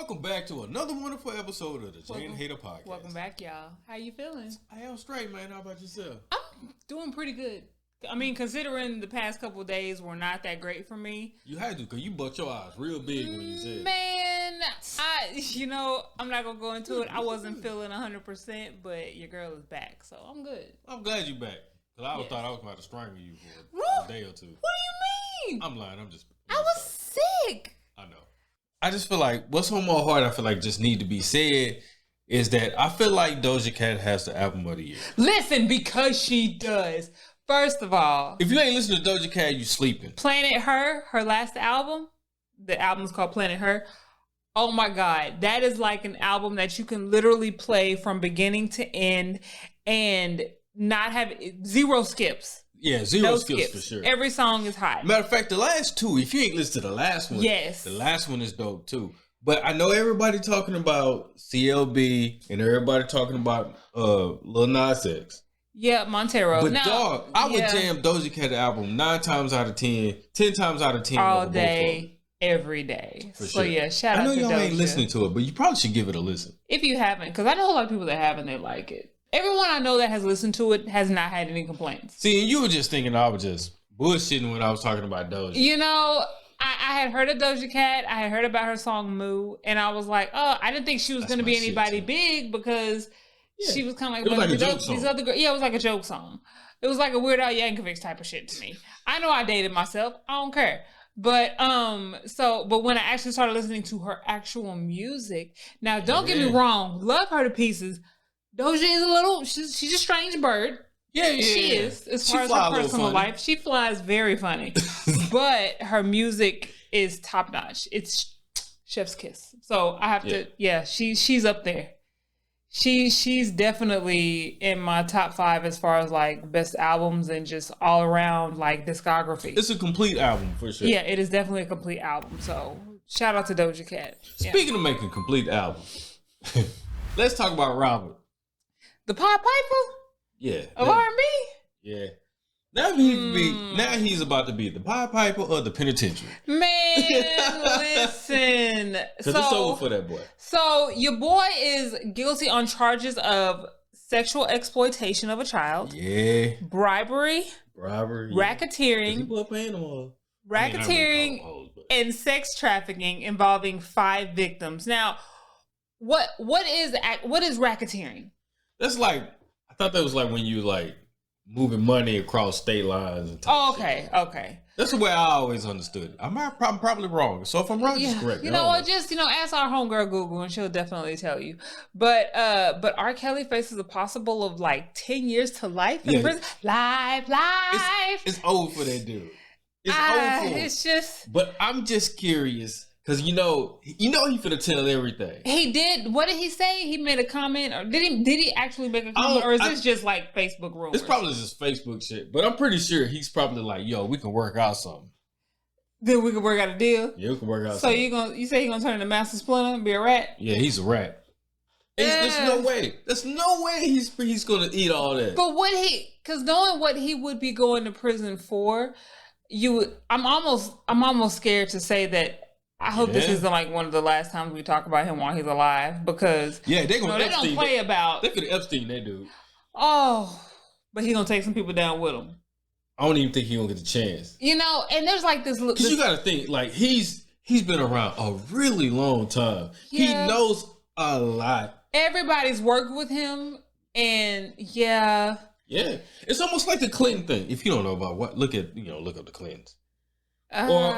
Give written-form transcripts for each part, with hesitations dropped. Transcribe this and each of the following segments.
Welcome back to another wonderful episode of the Jane Hater Podcast. Welcome back, y'all. How you feeling? I am straight, man. How about yourself? I'm doing pretty good. I mean, considering the past couple of days were not that great for me. You had to, because you butt your eyes real big when you said Man, I'm not going to go into it. I wasn't feeling 100%, but your girl is back, so I'm good. I'm glad you back, because I thought I was about to strangle you for a day or two. What do you mean? I'm lying. I was sick. I know. I just feel like what's on my heart, I feel like just need to be said is that I feel like Doja Cat has the album of the year. Listen, because she does. First of all, if you ain't listening to Doja Cat, you sleeping. Planet Her, her last album, the album's called Planet Her. Oh my God, that is like an album that you can literally play from beginning to end and not have zero skips. Yeah, zero skips for sure. Every song is hot. Matter of fact, the last two, if you ain't listened to the last one, yes, the last one is dope too. But I know everybody talking about CLB and everybody talking about Lil Nas X. Yeah, Montero. But dog, I would jam Doja Cat album 9 times out of 10, 10 times out of 10. All day, every day. For so sure. Yeah, shout out to Doja. I know y'all ain't listening to it, but you probably should give it a listen. If you haven't, because I know a lot of people that haven't, they like it. Everyone I know that has listened to it has not had any complaints. See, you were just thinking I was just bullshitting when I was talking about Doja. You know, I had heard of Doja Cat. I had heard about her song Moo. And I was like, oh, I didn't think she was going to be anybody big because she was kind of like, it was like a joke song. These other girls. Yeah, it was like a joke song. It was like a Weird Al Yankovic type of shit to me. I know I dated myself. I don't care. But but when I actually started listening to her actual music, now don't get me wrong, love her to pieces. Doja is she's a strange bird. Yeah, she is. As far as her personal life, she flies very funny. But her music is top notch. It's chef's kiss. So I have to. Yeah, she's up there. She's definitely in my top 5 as far as like best albums and just all around like discography. It's a complete album for sure. Yeah, it is definitely a complete album. So shout out to Doja Cat. Speaking of making complete albums, let's talk about Robert. The Pied Piper? Yeah. Of R&B? Yeah. Now he's about to be the Pied Piper or the penitentiary. Man, listen. Because it's over for that boy. So your boy is guilty on charges of sexual exploitation of a child. Yeah. Bribery. Racketeering. People are paying them all. Racketeering and sex trafficking involving 5 victims. Now, what is racketeering? That's like, I thought that was like when you like moving money across state lines. And okay. That's the way I always understood. I'm probably wrong. So if I'm wrong, just correct me. You know what? Just ask our homegirl Google and she'll definitely tell you. But R. Kelly faces a possible of like 10 years to life in prison. Life. It's over for that dude. It's over for him. It's just. But I'm just curious. Because he finna tell everything. He did. What did he say? He made a comment, or did he actually make a comment, or is this just like Facebook rumors? It's probably just Facebook shit. But I'm pretty sure he's probably like, "Yo, we can work out something." Then we can work out a deal. Yeah, we can work out. So something. you say he gonna turn into Master Splinter and be a rat? Yeah, he's a rat. There's no way. There's no way he's gonna eat all that. But because knowing what he would be going to prison for, I'm almost scared to say that. I hope this isn't like one of the last times we talk about him while he's alive, because they don't play about. They could Epstein that dude. Oh, but he's gonna take some people down with him. I don't even think he's gonna get the chance. And there's like this. Because you got to think, like he's been around a really long time. Yeah. He knows a lot. Everybody's worked with him, and yeah, it's almost like the Clinton thing. If you don't know about what, look up the Clintons, or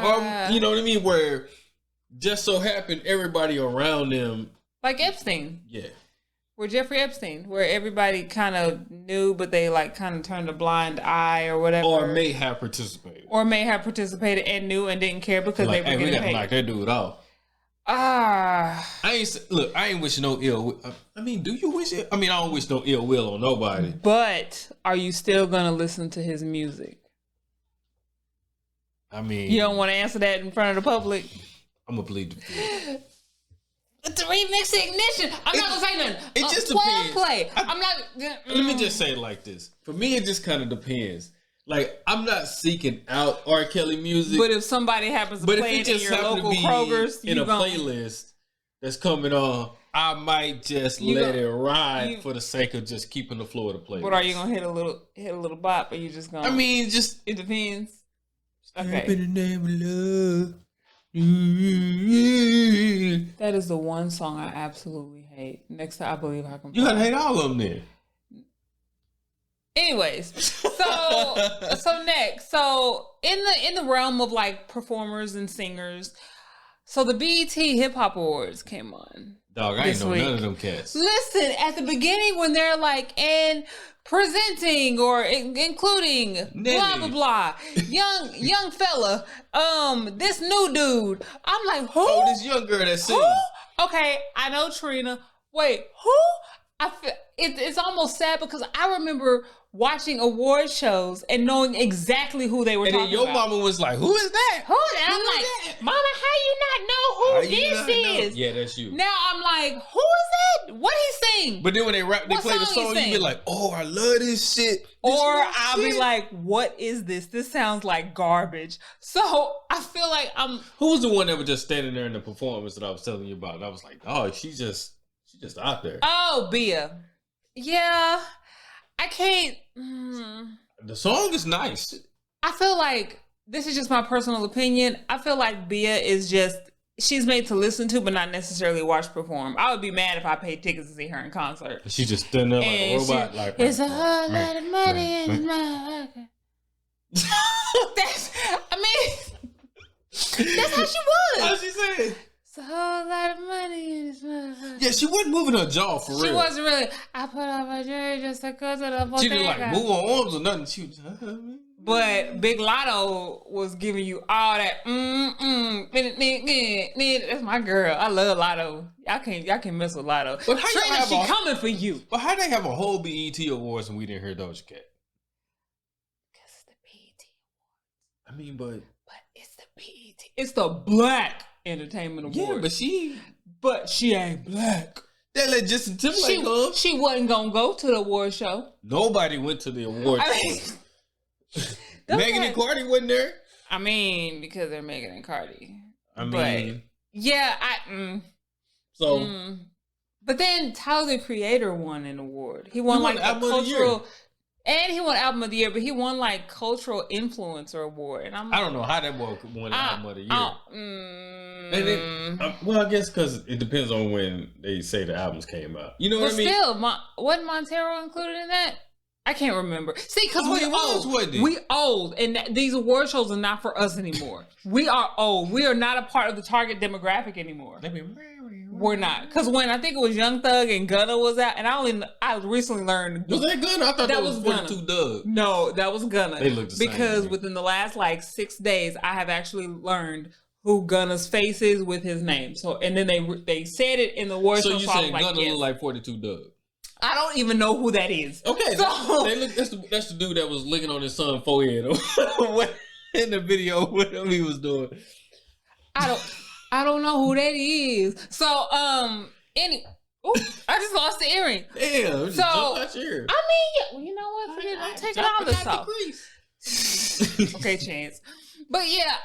you know what I mean, where. Just so happened everybody around them. Like Epstein. Yeah. Where Jeffrey Epstein, where everybody kind of knew, but they like kind of turned a blind eye or whatever. Or may have participated. And knew and didn't care because they were getting paid. We got to knock that dude off. I ain't wishing no ill. I mean, do you wish it? I mean, I don't wish no ill will on nobody. But are you still going to listen to his music? I mean. You don't want to answer that in front of the public? I'm gonna plead the fifth. It's a remix ignition. I'm not gonna say nothing. It just depends. Play. I'm not. Let me just say it like this. For me, it just kind of depends. Like, I'm not seeking out R. Kelly music. But if somebody happens to play it in your local Kroger's, in a playlist, that's coming on, I might just let it ride for the sake of just keeping the flow of the playlist. But are you gonna hit a little bop, or you just gonna? I mean, just it depends. Okay. In the name of love. That is the one song I absolutely hate. Next to I Believe I Can Fly. You gotta hate all of them then. Anyways, so next, so in the realm of like performers and singers, so the BET Hip Hop Awards came on. Dog, I ain't know none of them cats. Listen, at the beginning when they're like, and presenting or including blah blah blah, young fella, this new dude. I'm like, who? Oh, this young girl that sings. Okay, I know Trina. Wait, who? I feel it's almost sad because I remember watching award shows and knowing exactly who they were talking about. And then your mama was like, who is that? Who is that? I'm like, Mama, how you not know who this is? Yeah, that's you. Now I'm like, who is that? What he sing? But then when they play the song, you be like, oh, I love this shit. I'll be like, what is this? This sounds like garbage. So I feel like Who was the one that was just standing there in the performance that I was telling you about? And I was like, oh, she's just out there. Oh, Bia. Yeah. I can't. The song is nice. I feel like, this is just my personal opinion, I feel like Bia is just, she's made to listen to, but not necessarily watch perform. I would be mad if I paid tickets to see her in concert. She just standing there like a robot. Like, it's a whole lot of money in my pocket. That's how she was. How'd she say? It's a whole lot of money in this motherfucker. Yeah, she wasn't moving her jaw for real. She wasn't really. I put on my jewelry just to go to the bodega. She didn't like move her arms or nothing. She was, But Big Lotto was giving you all that. That's my girl. I love Lotto. Y'all can't mess with Lotto. But how Trina, she coming for you. But how they have a whole BET Awards and we didn't hear Doja Cat? Because it's the BET Awards. I mean, but it's the BET. It's the Black Entertainment Awards. Yeah, but she ain't black. That let Justin Timberlake go. She wasn't gonna go to the award show. Nobody went to the award show. Megan and Cardi wasn't there. I mean, because they're Megan and Cardi. I mean, but, yeah, But then Tyler the Creator won an award. He won like a cultural. And he won Album of the Year, but he won like Cultural Influencer Award. And I don't know how that boy won Album of the Year. Well, I guess because it depends on when they say the albums came out. You know what I mean? But still, wasn't Montero included in that? I can't remember. See, because we old, and these award shows are not for us anymore. We are old. We are not a part of the target demographic anymore. We're not, because when I think it was Young Thug and Gunna was out, and I recently learned was that Gunna? I thought that was 42 Doug. No, that was Gunna. They look the same. Because within the last like 6 days, I have actually learned who Gunna's face is with his name. So, and then they said it in the award show. So you saying Gunna look like 42 Doug? I don't even know who that is. Okay, that's the dude that was licking on his son's forehead in the video with him he was doing. I don't know who that is. So, I just lost the earring. Damn, so out your ear. I mean, you know what? Forget I'm taking all this off. Okay, Chance. But yeah,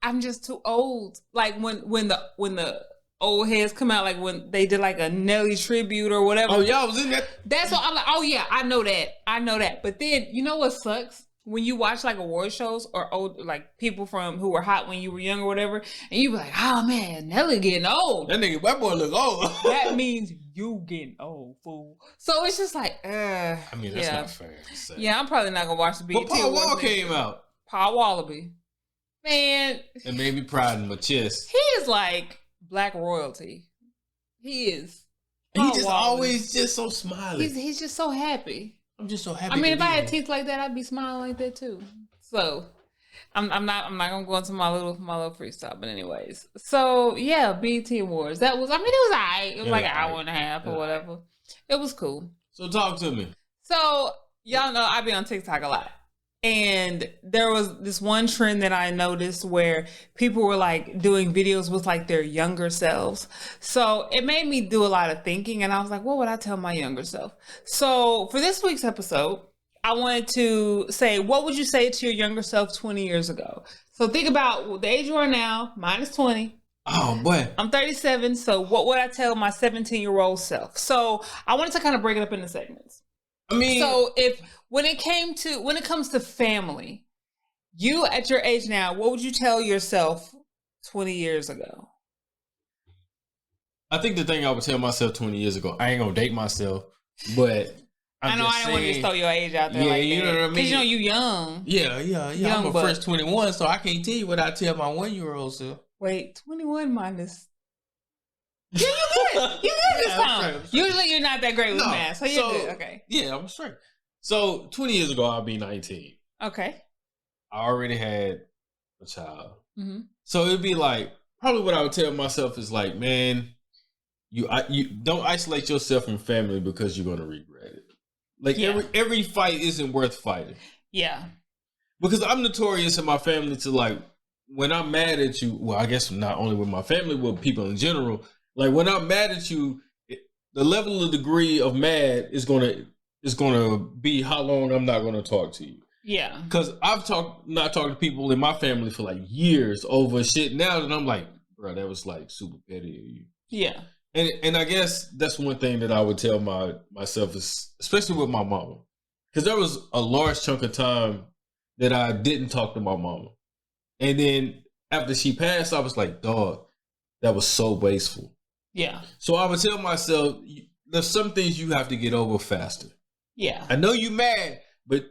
I'm just too old. Like when the old heads come out, like when they did like a Nelly tribute or whatever. Oh, y'all was in that. That's what I'm like. Oh yeah, I know that. But then you know what sucks? When you watch like award shows or old, like people who were hot when you were young or whatever, and you be like, oh man, Nelly getting old. That boy look old. That means you getting old, fool. So it's just like, I mean, that's not fair to say. Yeah, I'm probably not gonna watch the BET. But Paul Wall came out. Paul Wallaby. Man. It made me pride in my chest. He is like black royalty. He is. And he just always just so smiling. He's just so happy. I'm just so happy. I mean, if I had teeth like that, I'd be smiling like that too. So I'm not gonna go into my little freestyle, but anyways. So yeah, BET Awards. It was alright. It was like an hour and a half or whatever. It was cool. So talk to me. So y'all know I be on TikTok a lot. And there was this one trend that I noticed where people were like doing videos with like their younger selves. So it made me do a lot of thinking, and I was like, what would I tell my younger self? So for this week's episode, I wanted to say, what would you say to your younger self 20 years ago? So think about the age you are now, minus 20, Oh boy. I'm 37, so what would I tell my 17-year-old self? So I wanted to kind of break it up into segments. I mean, so when it comes to family, you at your age now, what would you tell yourself 20 years ago? I think the thing I would tell myself 20 years ago, I ain't gonna date myself, but I know I don't want to just throw your age out there like that. You know what I mean? Because you young. Yeah. Young, I'm a fresh 21, so I can't tell you what I tell my 1-year-old self. Wait, 21 minus. Yeah, you good. You good this time. Right. Usually you're not that great with math, so you're good. Okay. Yeah, I'm straight. So 20 years ago, I'll be 19. Okay. I already had a child. Mm-hmm. So it'd be like, probably what I would tell myself is like, man, you don't isolate yourself from family because you're going to regret it. Like every fight isn't worth fighting. Yeah. Because I'm notorious in my family to like, when I'm mad at you, well, I guess not only with my family, with people in general, like when I'm mad at you, the level of degree of mad is gonna be how long I'm not gonna talk to you. Yeah. Because I've not talked to people in my family for like years over shit now that I'm like, bro, that was like super petty of you. Yeah. And I guess that's one thing that I would tell myself is, especially with my mama, because there was a large chunk of time that I didn't talk to my mama. And then after she passed, I was like, dog, that was so wasteful. Yeah. So I would tell myself, there's some things you have to get over faster. Yeah. I know you're mad, but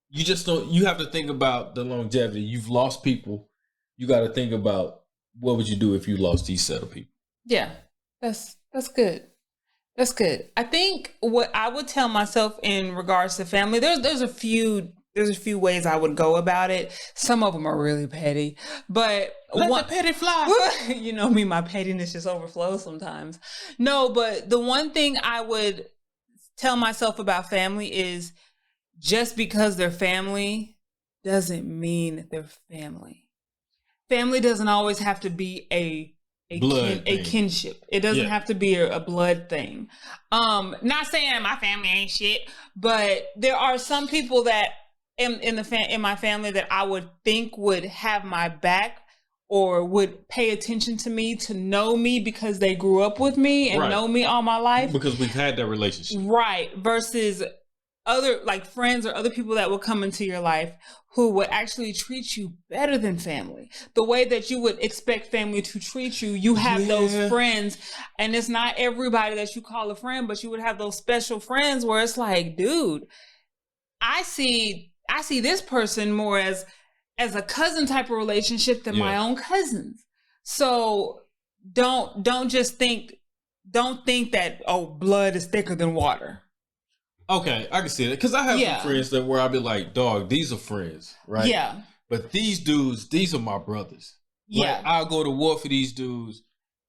you just don't, you have to think about the longevity. You've lost people. You got to think about what would you do if you lost these set of people. Yeah. That's good. That's good. I think what I would tell myself in regards to family, there's a few ways I would go about it. Some of them are really petty, but let the petty fly. You know me, my pettiness just overflows sometimes. No, but the one thing I would tell myself about family is just because they're family doesn't mean they're family. Family doesn't always have to be a kinship. It doesn't have to be a blood thing. Not saying my family ain't shit, but there are some people that in my family that I would think would have my back or would pay attention to me, to know me because they grew up with me and know me all my life. Because we've had that relationship. Right. Versus other like friends or other people that will come into your life who would actually treat you better than family. The way that you would expect family to treat you, you have those friends, and it's not everybody that you call a friend, but you would have those special friends where it's like, dude, I see this person more as a cousin type of relationship than my own cousins. So don't think that, oh, blood is thicker than water. Okay, I can see that. Because I have some friends that where I'll be like, dog, these are friends, right? Yeah. But these dudes, these are my brothers. Yeah. Like, I'll go to war for these dudes,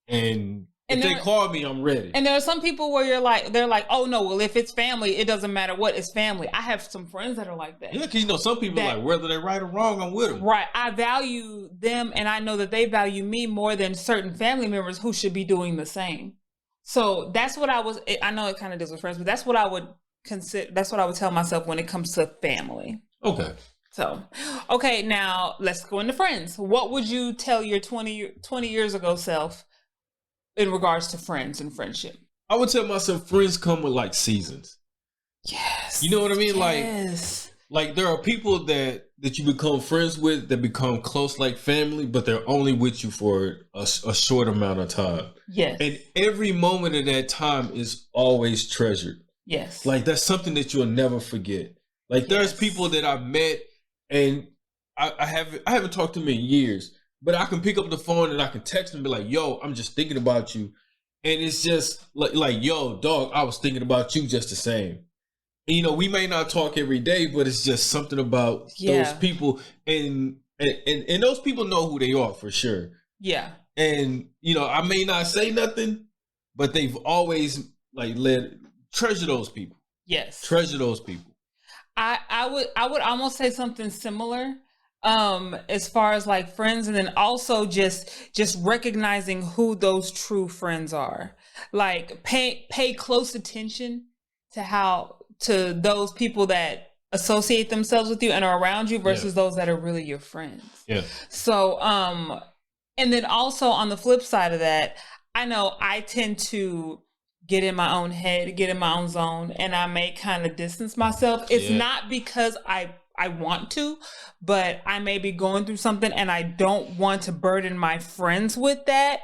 and if they call me, I'm ready. And there are some people where they're like, oh no, well, if it's family, it doesn't matter what, it's family. I have some friends that are like that. Yeah, because some people like, whether they're right or wrong, I'm with them. Right. I value them, and I know that they value me more than certain family members who should be doing the same. So that's what I know it kind of deals with friends, but that's what I would consider. That's what I would tell myself when it comes to family. Okay. So, okay, now let's go into friends. What would you tell your 20 years ago self in regards to friends and friendship? I would tell myself friends come with like seasons. Yes. You know what I mean? Yes. Like there are people that you become friends with that become close like family, but they're only with you for a short amount of time. Yes. And every moment of that time is always treasured. Yes. Like that's something that you'll never forget. Like there's people that I've met and I haven't talked to them in years, but I can pick up the phone and I can text them and be like, yo, I'm just thinking about you. And it's just like, yo, dog, I was thinking about you just the same. And, you know, we may not talk every day, but it's just something about those people. And those people know who they are for sure. Yeah. And, you know, I may not say nothing, but they've always treasure those people. Yes. Treasure those people. I would almost say something similar as far as like friends, and then also just recognizing who those true friends are. Like pay close attention to those people that associate themselves with you and are around you versus those that are really your friends. Yeah. So And then also on the flip side of that, I know I tend to get in my own head, get in my own zone, and I may kind of distance myself. It's not because I want to, but I may be going through something and I don't want to burden my friends with that.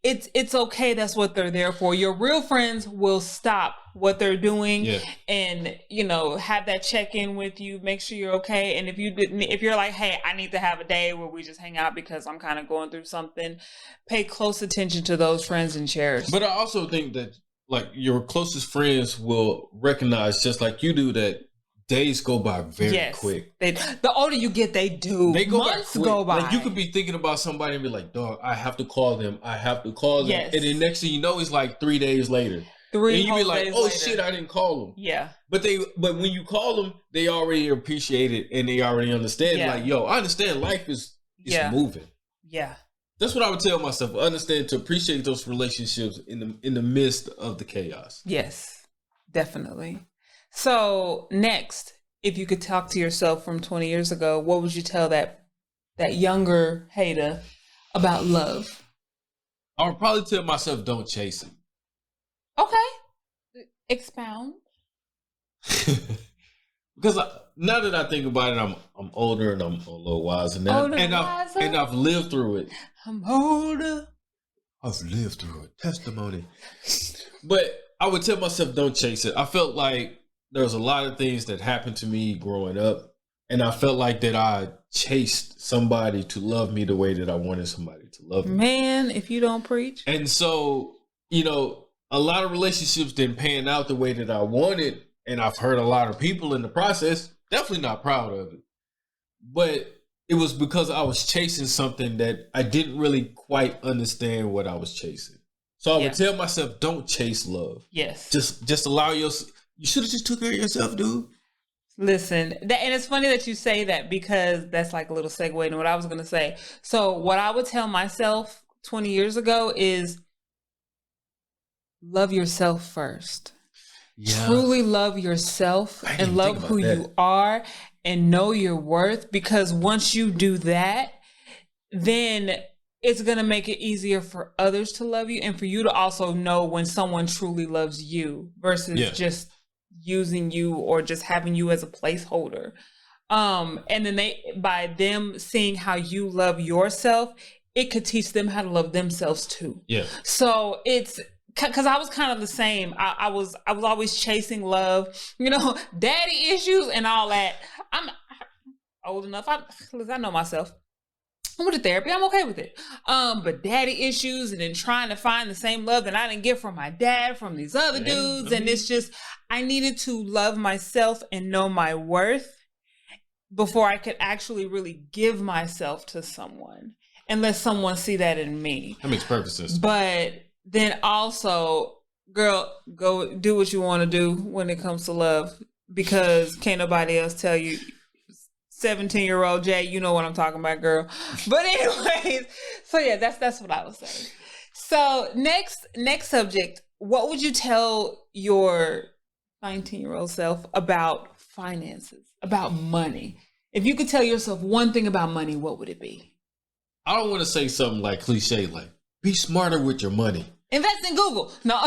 It's okay. That's what they're there for. Your real friends will stop what they're doing and, you know, have that check-in with you, make sure you're okay. And if you're like, hey, I need to have a day where we just hang out because I'm kind of going through something, pay close attention to those friends and cherish. But I also think that like your closest friends will recognize, just like you do, that days go by very quick. The older you get, they do. They go Months go by. Like you could be thinking about somebody and be like, dog, I have to call them. I have to call them. Yes. And then next thing you know, it's like 3 days later. And you be like, oh shit, I didn't call them. Yeah. But when you call them, they already appreciate it and they already understand. Like, yo, I understand life is moving. Yeah. That's what I would tell myself. Understand to appreciate those relationships in the midst of the chaos. Yes, definitely. So next, if you could talk to yourself from 20 years ago, what would you tell that younger Haida about love? I would probably tell myself, don't chase it. Okay. Expound. Because now that I think about it, I'm older and I'm a little wiser now. And I've lived through it. I'm older. I've lived through it. Testimony. But I would tell myself, don't chase it. I felt like there was a lot of things that happened to me growing up. And I felt like that I chased somebody to love me the way that I wanted somebody to love me. Man, if you don't preach. And so, you know, a lot of relationships didn't pan out the way that I wanted. And I've hurt a lot of people in the process. Definitely not proud of it. But it was because I was chasing something that I didn't really quite understand what I was chasing. So I would tell myself, don't chase love. Yes. Just allow yourself. You should have just took care of yourself, dude. Listen, and it's funny that you say that because that's like a little segue into what I was going to say. So what I would tell myself 20 years ago is love yourself first. Yeah. Truly love yourself and love who you are and know your worth, because once you do that, then it's going to make it easier for others to love you and for you to also know when someone truly loves you versus just using you or just having you as a placeholder. And then by them seeing how you love yourself, it could teach them how to love themselves too. Yeah. So it's, because I was kind of the same. I was always chasing love, you know, daddy issues and all that. I'm old enough. I know myself. I went to therapy. I'm okay with it. But daddy issues and then trying to find the same love that I didn't get from my dad, from these other dudes. And it's just, I needed to love myself and know my worth before I could actually really give myself to someone and let someone see that in me. That makes perfect sense. But then also, girl, go do what you want to do when it comes to love, because can't nobody else tell you. 17-year-old Jay, you know what I'm talking about, girl. But anyways, so yeah, that's what I was saying. So next subject, what would you tell your 19-year-old self about finances, about money? If you could tell yourself one thing about money, what would it be? I don't want to say something like cliche, like be smarter with your money. Invest in Google. No.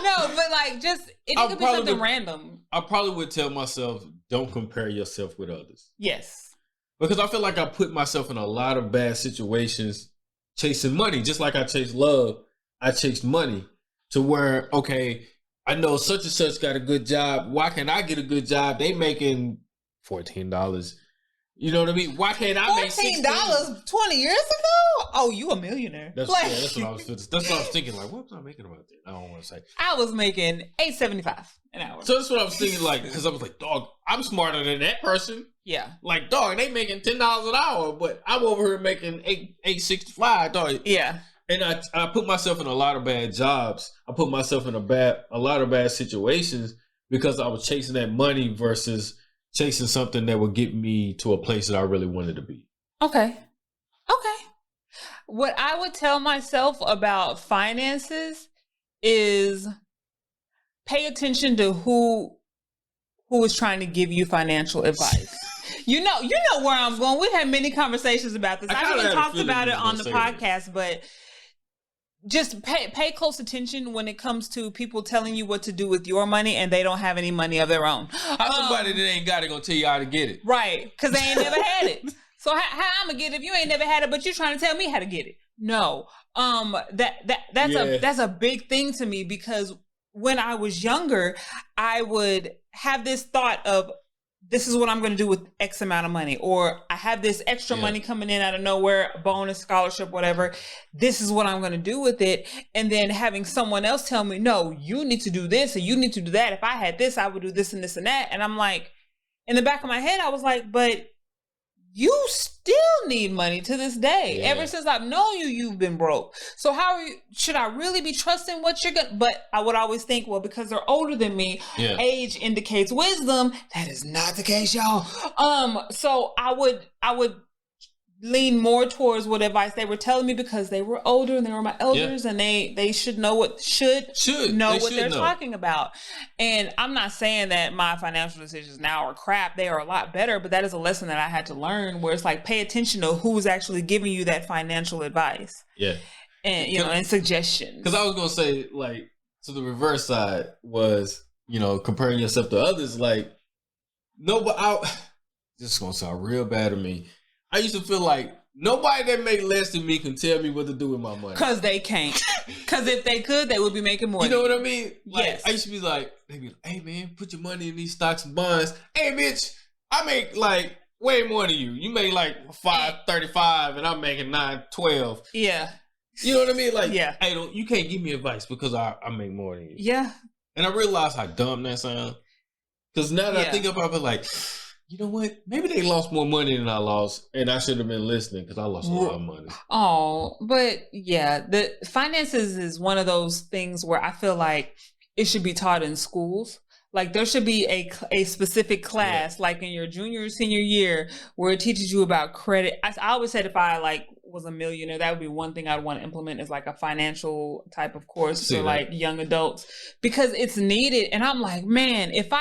No, but like just, it could be something random. I probably would tell myself, don't compare yourself with others. Yes. Because I feel like I put myself in a lot of bad situations chasing money. Just like I chased love, I chased money to where, okay, I know such and such got a good job. Why can't I get a good job? They making $14. You know what I mean? Why can't I make $14 20 years ago? Oh, you a millionaire. That's what I was thinking. Like, what was I making about that? I don't want to say. I was making $8.75 an hour. So that's what I was thinking, like, because I was like, dog, I'm smarter than that person. Yeah. Like, dog, they making $10 an hour, but I'm over here making $8.65, dog. Yeah. And I put myself in a lot of bad jobs. I put myself in a lot of bad situations because I was chasing that money versus chasing something that would get me to a place that I really wanted to be. Okay. What I would tell myself about finances is pay attention to who is trying to give you financial advice. You know where I'm going. We had many conversations about this. I even talked about it on the podcast, but just pay close attention when it comes to people telling you what to do with your money and they don't have any money of their own. How somebody that ain't got it gonna tell you how to get it? Right, because they ain't never had it. So how I'm gonna get it if you ain't never had it, but you're trying to tell me how to get it? No, that's a big thing to me, because when I was younger, I would have this thought of, this is what I'm going to do with X amount of money, or I have this extra money coming in out of nowhere, a bonus, scholarship, whatever. This is what I'm going to do with it. And then having someone else tell me, no, you need to do this and you need to do that. If I had this, I would do this and this and that. And I'm like, in the back of my head, I was like, but you still need money to this day. Yeah. Ever since I've known you, you've been broke. So should I really be trusting what you're going to, but I would always think, well, because they're older than me, age indicates wisdom. That is not the case, y'all. So I would lean more towards what advice they were telling me, because they were older and they were my elders, and they should know what they're talking about. And I'm not saying that my financial decisions now are crap. They are a lot better, but that is a lesson that I had to learn, where it's like, pay attention to who's actually giving you that financial advice. Yeah. And, and suggestions. Because I was going to say, like, so the reverse side was, comparing yourself to others. Like, no, but this is going to sound real bad to me. I used to feel like nobody that make less than me can tell me what to do with my money. Because they can't. Because if they could, they would be making more. You know what I mean? Like, yes. I used to be like, they'd be like, hey, man, put your money in these stocks and bonds. Hey, bitch, I make like way more than you. You make like $5.35 and I'm making $9.12. Yeah. You know what I mean? Like, hey, you can't give me advice because I make more than you. Yeah. And I realized how dumb that sounds. Because now that I think about it, like, you know what? Maybe they lost more money than I lost, and I should have been listening, because I lost a lot of money. Oh, but the finances is one of those things where I feel like it should be taught in schools. Like, there should be a specific class, like in your junior or senior year, where it teaches you about credit. I always said, if I was a millionaire, that would be one thing I'd want to implement, is like a financial type of course for like young adults, because it's needed. And I'm like, man, if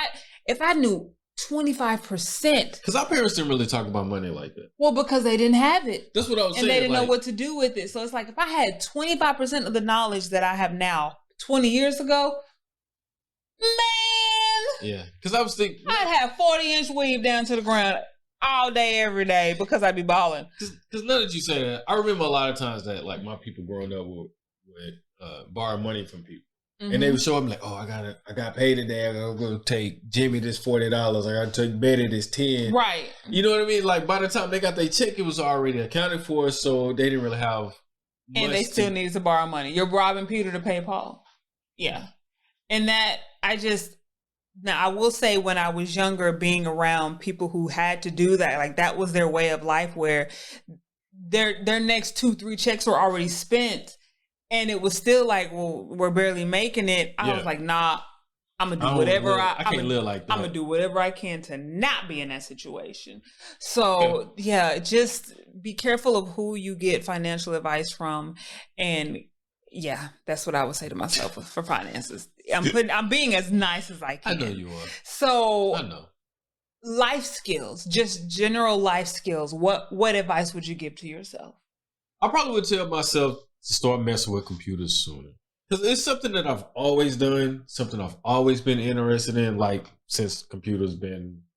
I knew 25%. Because our parents didn't really talk about money like that. Well, because they didn't have it. That's what I was saying. And they didn't know what to do with it. So it's like, if I had 25% of the knowledge that I have now 20 years ago, man. Yeah. Because I was thinking, I'd have 40-inch weave down to the ground all day, every day, because I'd be balling. Because now that you say that, I remember a lot of times that, like, my people growing up would borrow money from people. Mm-hmm. And they would show up like, oh, I got paid today. I gotta go take Jimmy this $40. I got to take Betty this $10. Right. You know what I mean? Like, by the time they got their check, it was already accounted for, so they didn't really have much. And they still needed to borrow money. You're robbing Peter to pay Paul. Yeah. And that, now I will say, when I was younger, being around people who had to do that, like, that was their way of life, where their next 2-3 checks were already spent. And it was still like, well, we're barely making it. I was like, nah, I'm going to do whatever I can't live like that. I'm going to do whatever I can to not be in that situation. So, just be careful of who you get financial advice from. And that's what I would say to myself for finances. I'm being as nice as I can. I know you are. So, I know. Life skills, just general life skills. What advice would you give to yourself? I probably would tell myself to start messing with computers sooner. Because it's something that I've always done, something I've always been interested in, like,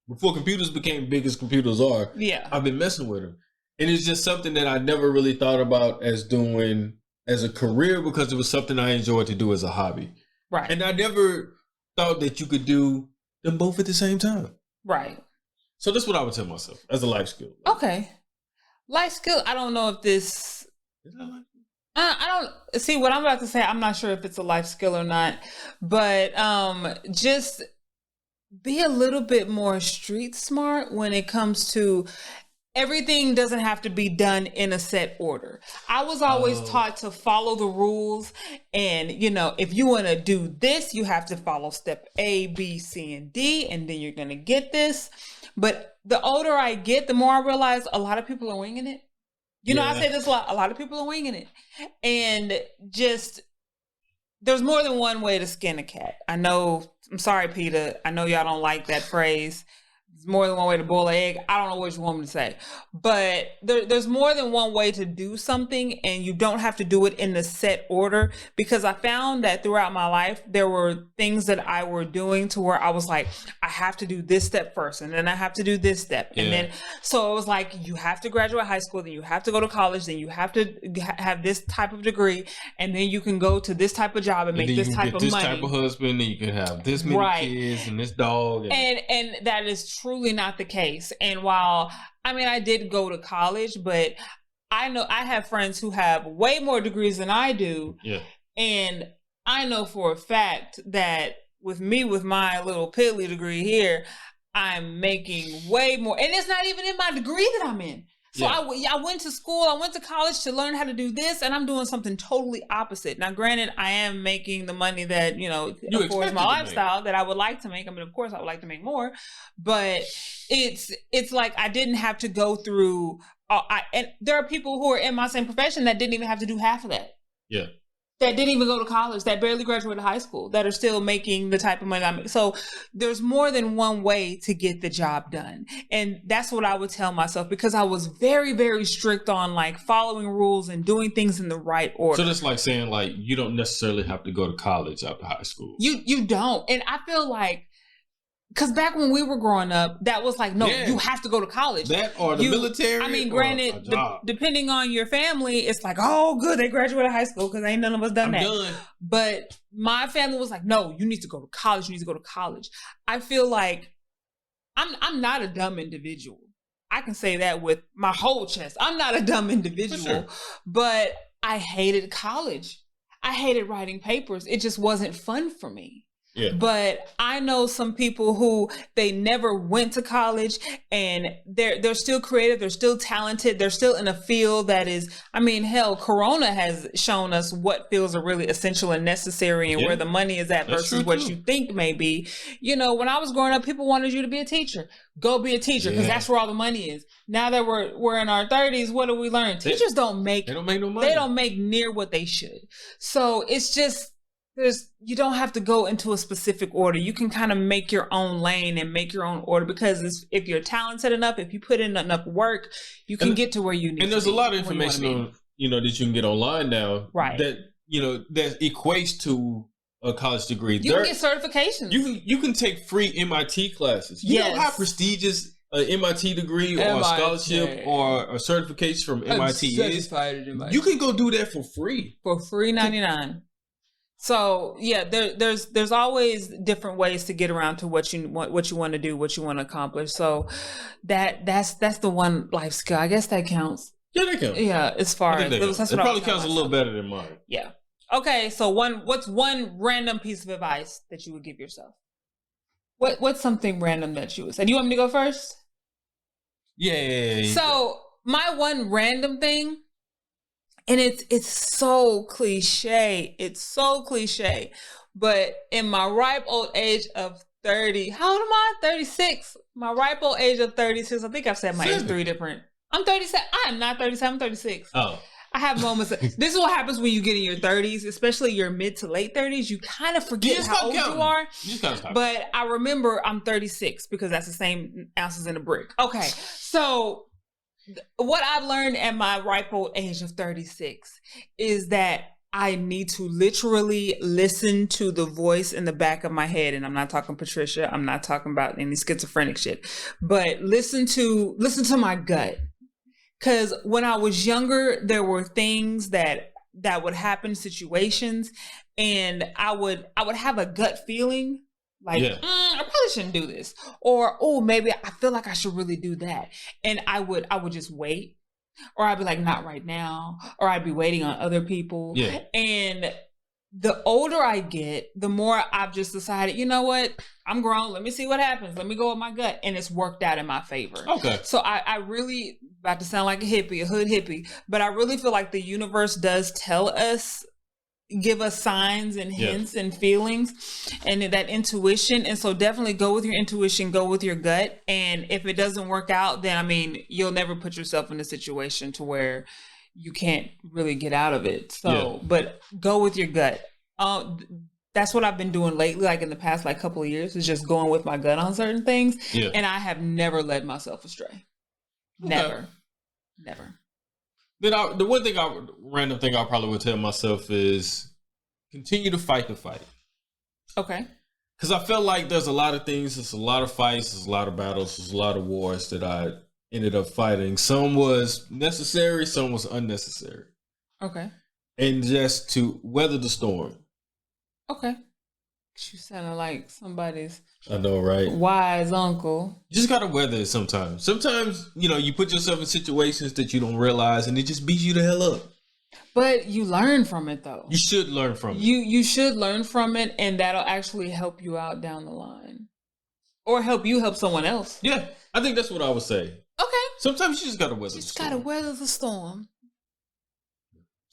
before computers became big as computers are. Yeah. I've been messing with them. And it's just something that I never really thought about as doing as a career, because it was something I enjoyed to do as a hobby. Right. And I never thought that you could do them both at the same time. Right. So that's what I would tell myself as a life skill. Okay. Life skill, I don't know if this... Is that life? I don't see what I'm about to say. I'm not sure if it's a life skill or not, but just be a little bit more street smart when it comes to everything. Doesn't have to be done in a set order. I was always taught to follow the rules, and if you want to do this, you have to follow step A, B, C, and D, and then you're going to get this. But the older I get, the more I realize a lot of people are winging it. I say this a lot. A lot of people are winging it. And just, there's more than one way to skin a cat. I'm sorry, Peter. I know y'all don't like that phrase, more than one way to boil an egg. I don't know what you want me to say, but there's more than one way to do something, and you don't have to do it in the set order, because I found that throughout my life, there were things that I were doing to where I was like, I have to do this step first, and then I have to do this step. And then, so it was like, you have to graduate high school, then you have to go to college, then you have to have this type of degree, and then you can go to this type of job and make this type of money. This type of husband, and you can have this many kids and this dog. And that is truly not the case. And while, I mean, I did go to college, but I know I have friends who have way more degrees than I do. Yeah. And I know for a fact that with me, with my little piddly degree here, I'm making way more. And it's not even in my degree that I'm in. So I went to school, I went to college to learn how to do this, and I'm doing something totally opposite. Now, granted, I am making the money that, you know, affords my lifestyle that I would like to make. I mean, of course, I would like to make more, but it's like I didn't have to go through, and there are people who are in my same profession that didn't even have to do half of that. Yeah. That didn't even go to college, that barely graduated high school, that are still making the type of money I make. So there's more than one way to get the job done. And that's what I would tell myself, because I was very, very strict on like following rules and doing things in the right order. So that's like saying like, you don't necessarily have to go to college after high school. You don't. And I feel like, because back when we were growing up, that was like, no, you have to go to college. That or the military. I mean, granted, depending on your family, it's like, oh, good, they graduated high school, because ain't none of us done that. Done. But my family was like, no, you need to go to college. You need to go to college. I feel like I'm not a dumb individual. I can say that with my whole chest. I'm not a dumb individual, sure. But I hated college. I hated writing papers. It just wasn't fun for me. Yeah. But I know some people who they never went to college, and they're still creative, they're still talented, they're still in a field that is, I mean, hell, Corona has shown us what fields are really essential and necessary, and where the money is at versus what you think may be. You know, when I was growing up, people wanted you to be a teacher. Go be a teacher, because that's where all the money is. Now that we're in our 30s, what do we learn? Teachers don't make no money. They don't make near what they should. So it's just, you don't have to go into a specific order. You can kind of make your own lane and make your own order, because if you're talented enough, if you put in enough work, you can get to where you need to be. And there's a lot of information on, you know, that you can get online now, right? That, you know, that equates to a college degree. You can get certifications. You can take free MIT classes. You know how prestigious an MIT degree or a scholarship or a certification from MIT is? You can go do that for free. For free 99. So yeah, there's always different ways to get around to what you want to do, what you want to accomplish. So that's the one life skill. I guess that counts. Yeah, that counts. Yeah, as far as it probably counts a little better than mine. Yeah. Okay, so what's one random piece of advice that you would give yourself? What's something random that you would say? Do you want me to go first? Yeah. So my one random thing. And it's so cliche. It's so cliche. But in my ripe old age of 30, how old am I? 36. My ripe old age of 36. I think I've said my age 3 different. I'm 37. I am not 37. I'm 36. Oh. I have moments. This is what happens when you get in your 30s, especially your mid to late 30s. You kind of forget how old you are. But I remember I'm 36 because that's the same ounces in a brick. Okay. So what I've learned at my ripe old age of 36 is that I need to literally listen to the voice in the back of my head. And I'm not talking Patricia. I'm not talking about any schizophrenic shit, but listen to my gut. Cause when I was younger, there were things that would happen, situations, and I would have a gut feeling like, I probably shouldn't do this. Or, oh, maybe I feel like I should really do that. And I would just wait. Or I'd be like, not right now. Or I'd be waiting on other people. Yeah. And the older I get, the more I've just decided, you know what? I'm grown. Let me see what happens. Let me go with my gut. And it's worked out in my favor. Okay. So I really, about to sound like a hippie, a hood hippie, but I really feel like the universe does tell us, give us signs and hints and feelings and that intuition. And so definitely go with your intuition, go with your gut. And if it doesn't work out, then I mean, you'll never put yourself in a situation to where you can't really get out of it. So, but go with your gut. that's what I've been doing lately, like in the past like couple of years, is just going with my gut on certain things. Yeah. And I have never led myself astray. Never. Then random thing I probably would tell myself is continue to fight the fight. Okay. Because I felt like there's a lot of things, there's a lot of fights, there's a lot of battles, there's a lot of wars that I ended up fighting. Some was necessary, some was unnecessary. Okay. And just to weather the storm. Okay. You sounded like somebody's I know, right? Wise uncle. You just gotta weather it sometimes. Sometimes, you put yourself in situations that you don't realize and it just beats you the hell up. But you learn from it though. You should learn from it. You should learn from it, and that'll actually help you out down the line. Or help someone else. Yeah, I think that's what I would say. Okay. Sometimes you just gotta weather the storm. Just gotta weather the storm.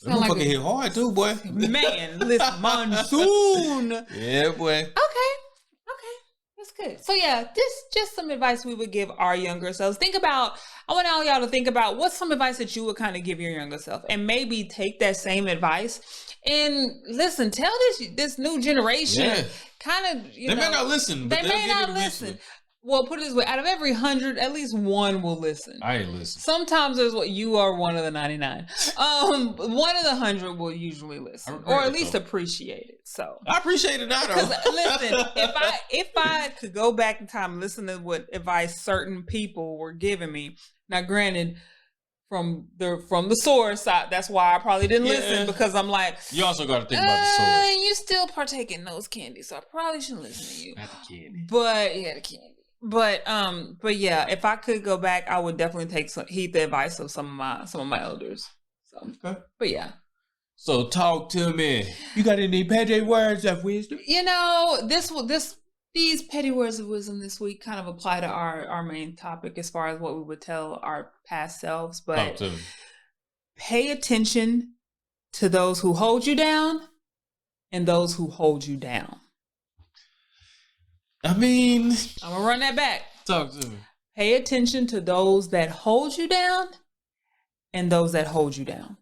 That motherfucker hit hard too, boy. Man, listen, monsoon. Yeah, boy. Okay. That's good. So yeah, this just some advice we would give our younger selves. I want all y'all to think about what's some advice that you would kind of give your younger self, and maybe take that same advice and listen, tell this new generation kind of, they may not listen. They may not listen. Well, put it this way, out of every 100, at least one will listen. I ain't listen. Sometimes you are one of the 99. One of the 100 will usually listen, or at least appreciate it. So I appreciate it now, though. Listen, if I could go back in time and listen to what advice certain people were giving me, now granted, from the source, that's why I probably didn't listen, because I'm like, you also got to think about the source. You still partake in those candies, so I probably shouldn't listen to you. Not the candy, but yeah, the candy. But yeah, if I could go back, I would definitely heed the advice of some of my elders. So, okay. But yeah. So talk to me. You got any petty words of wisdom? These petty words of wisdom this week kind of apply to our main topic as far as what we would tell our past selves. But talk to me. Pay attention to those who hold you down and those who hold you down. I mean, I'm going to run that back. Talk to me. Pay attention to those that hold you down and those that hold you down.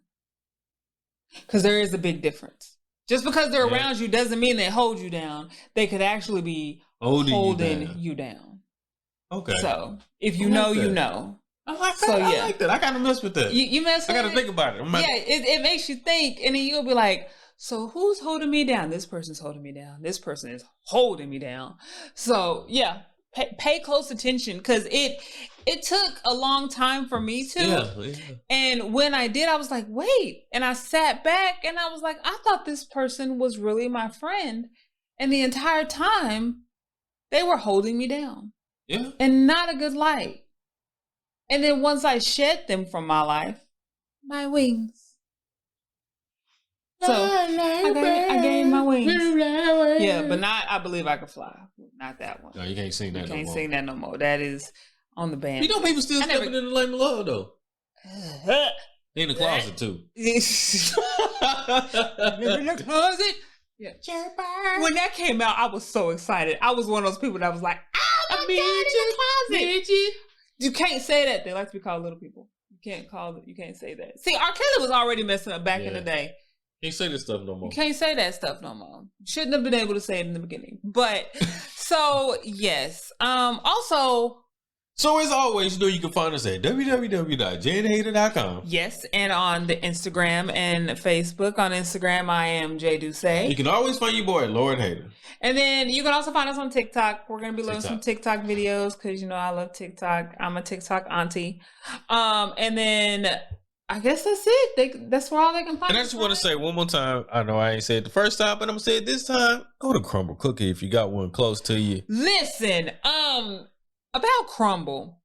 Because there is a big difference. Just because they're around you doesn't mean they hold you down. They could actually be holding you down. Okay. So, if you know, you know. I like that. So, yeah. I like that. I got to mess with that. You mess with it? I got to think about it. It makes you think. And then you'll be like, so who's holding me down? This person's holding me down. This person is holding me down. So yeah, pay close attention, because it took a long time for me to. Yeah. And when I did, I was like, wait. And I sat back and I was like, I thought this person was really my friend. And the entire time they were holding me down. Yeah. And not a good light. And then once I shed them from my life, my wings. So I gained my wings. Yeah, but not I Believe I Can Fly. Not that one. No, you can't sing that no more. You can't sing that no more. That is on the band. People still stepping in the lane of love, though. In the closet, too. In the closet? Yeah. When that came out, I was so excited. I was one of those people that was like, oh my God, in the closet. You can't say that. They like to be called little people. You can't say that. See, R. Kelly was already messing up back in the day. Can't say this stuff no more. You can't say that stuff no more. Shouldn't have been able to say it in the beginning. But so yes. Also, so as always, you can find us at www.jhater.com. Yes, and on the Instagram and Facebook. On Instagram, I am Jay Duce. You can always find your boy at Lord Hater. And then you can also find us on TikTok. We're gonna be loading some TikTok videos because I love TikTok. I'm a TikTok auntie. And then I guess that's it. That's where all they can find. And I just want to say one more time. I know I ain't said it the first time, but I'm gonna say it this time. Go to Crumble Cookie if you got one close to you. Listen, about Crumble.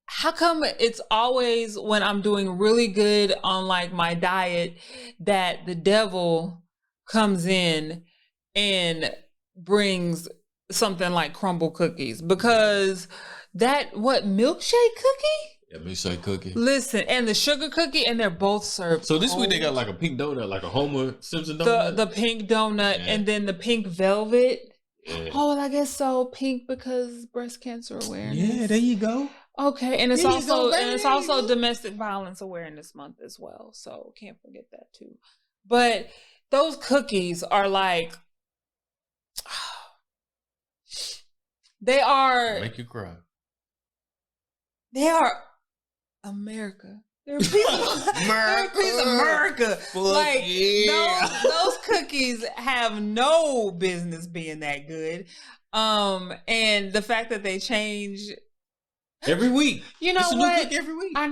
How come it's always when I'm doing really good on like my diet that the devil comes in and brings something like Crumble cookies? Because milkshake cookie? Yeah, milkshake cookie. Listen, and the sugar cookie, and they're both served. So this week they got like a pink donut, like a Homer Simpson donut. The pink donut, and then the pink velvet. Yeah. Oh, well, I guess so. Pink because breast cancer awareness. Yeah, there you go. Okay, and it's also domestic violence awareness month as well. So can't forget that too. But those cookies are like They are... Make you cry. They are America. They're a piece of America. Like, yeah. those cookies have no business being that good. And the fact that they change every week. You know it's a what? New cookie every week. I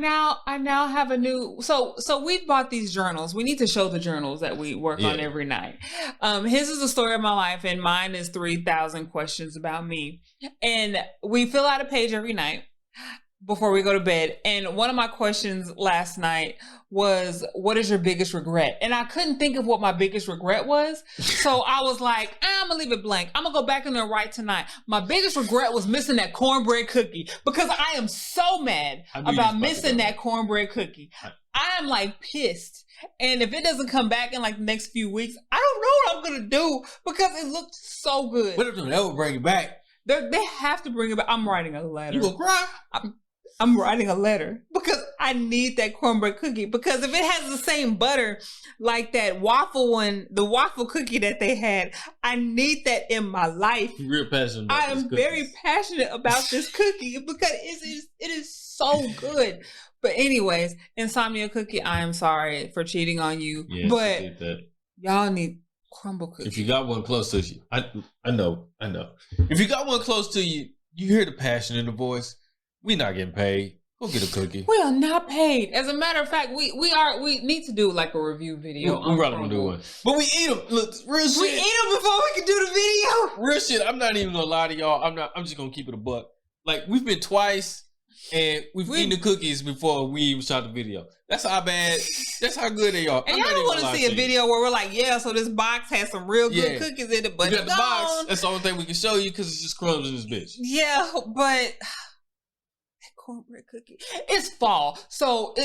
now have a new. So we've bought these journals. We need to show the journals that we work on every night. His is the story of my life, and mine is 3,000 questions about me. And we fill out a page every night before we go to bed. And one of my questions last night was, what is your biggest regret? And I couldn't think of what my biggest regret was. So I was like, I'm going to leave it blank. I'm going to go back in there right tonight. My biggest regret was missing that cornbread cookie because I am so mad about missing that cornbread cookie. I am like pissed. And if it doesn't come back in like the next few weeks, I don't know what I'm going to do because it looked so good. What if they ever bring it back? They have to bring it back. I'm writing a letter. You gonna cry? I'm writing a letter because I need that cornbread cookie. Because if it has the same butter like that waffle one, the waffle cookie that they had, I need that in my life. You're real passionate about I am very passionate about this cookie because it is so good. But anyways, Insomnia Cookie, I am sorry for cheating on you. Yeah, but y'all need crumble cookie. If you got one close to you, I know. If you got one close to you, you hear the passion in the voice. We not getting paid. Go get a cookie. We are not paid. As a matter of fact, we need to do like a review video. We're probably gonna do one. But we eat them. Look, real shit. We eat them before we can do the video. Real shit. I'm not even gonna lie to y'all. I'm just gonna keep it a buck. Like, we've been twice and we've eaten the cookies before we even shot the video. That's how bad. That's how good they are. And y'all don't want to see a video where we're like, so this box has some real good cookies in it, but we got the box. That's the only thing we can show you because it's just crumbs in this bitch. Yeah, but cornbread cookie. It's fall. So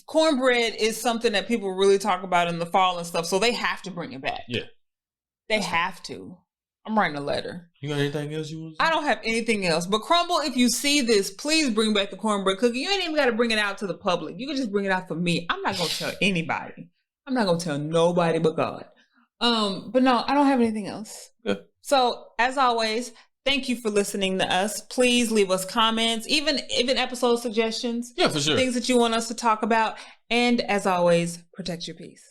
cornbread is something that people really talk about in the fall and stuff. So they have to bring it back. Yeah. They have to. I'm writing a letter. You got anything else you want to say? I don't have anything else. But Crumble, if you see this, please bring back the cornbread cookie. You ain't even got to bring it out to the public. You can just bring it out for me. I'm not going to tell anybody. I'm not going to tell nobody but God. But no, I don't have anything else. Good. So as always, thank you for listening to us. Please leave us comments, even episode suggestions. Yeah, for sure. Things that you want us to talk about. And as always, protect your peace.